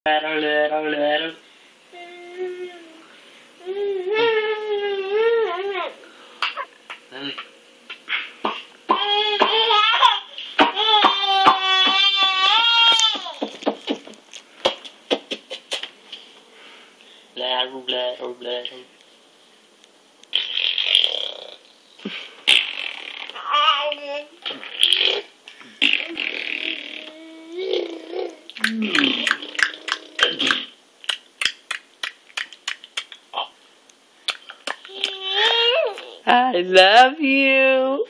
I love you.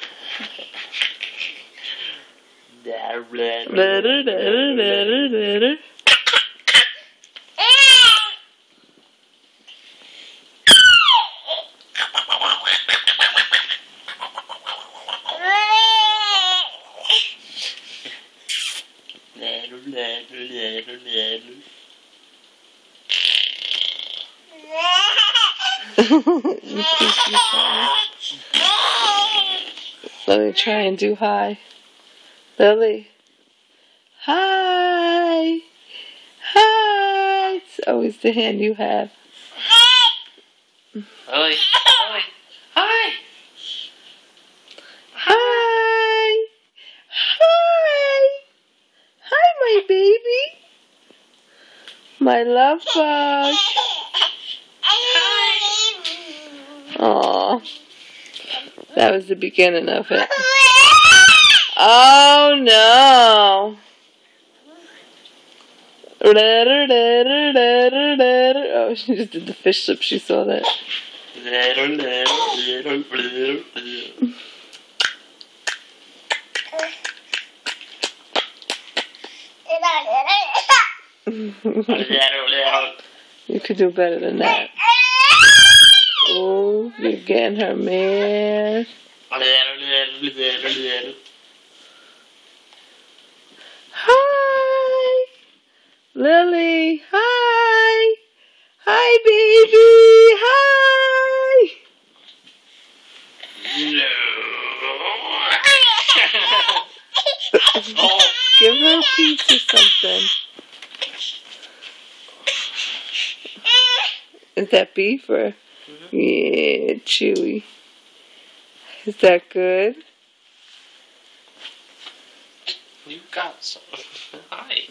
Let me try and do hi. Lily. Hi. Hi. It's always the hand you have. Lily. Lily. Hi. Hi. Hi. Hi, my baby. My love bug. Aww. That was the beginning of it. Oh no. Oh, she just did the fish lip. She saw that. You could do better than that. Oh, you're getting her mad. Hi, Lily. Hi. Hi, baby. Hi. Give her a piece or something. Is that beef or? Yeah, chewy. Is that good? You got some. Hi.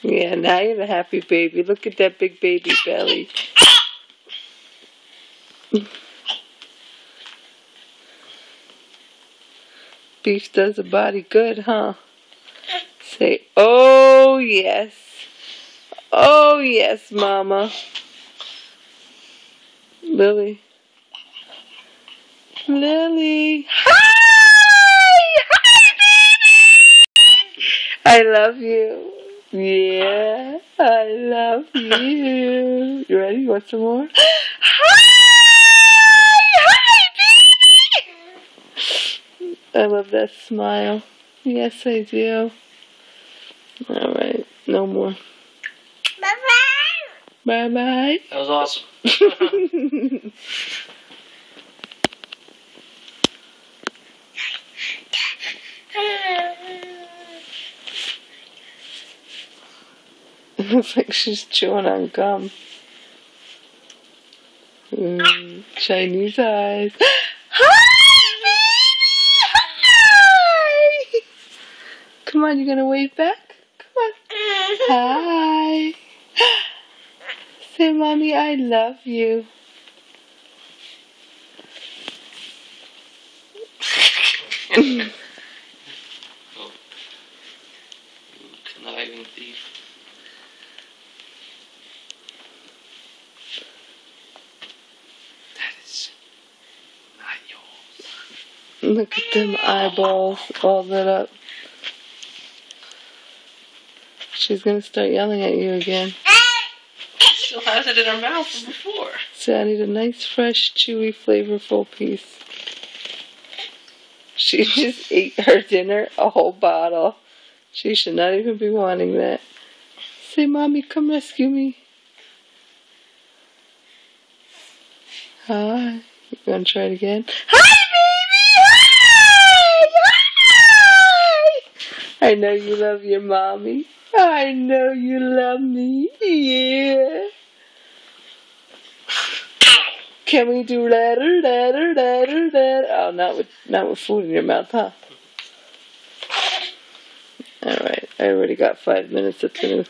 Yeah, now you're the happy baby. Look at that big baby belly. Beef does the body good, huh? Say, oh yes. Oh yes, mama. Lily. Lily. Hi! Hi, baby! I love you. Yeah, I love you. You ready? You want some more? Hi! Hi, baby! I love that smile. Yes, I do. All right, no more. Bye-bye. Bye-bye. That was awesome. It looks like she's chewing on gum. Chinese eyes. Hi, baby! Hi! Come on, you gonna wave back? Come on. Hi. Say, Mommy, I love you. Oh. Conniving thief. That is not yours. Look at them eyeballs all lit up. She's gonna start yelling at you again. She still has it in her mouth from before. So I need a nice, fresh, chewy, flavorful piece. She just ate her dinner, a whole bottle. She should not even be wanting that. Say, Mommy, come rescue me. Hi. You want to try it again? Hi, baby! Hi! I know you love your mommy. I know you love me. Yeah. Can we do ladder, ladder, ladder, ladder? Oh, not with food in your mouth, huh? All right. I already got 5 minutes of through.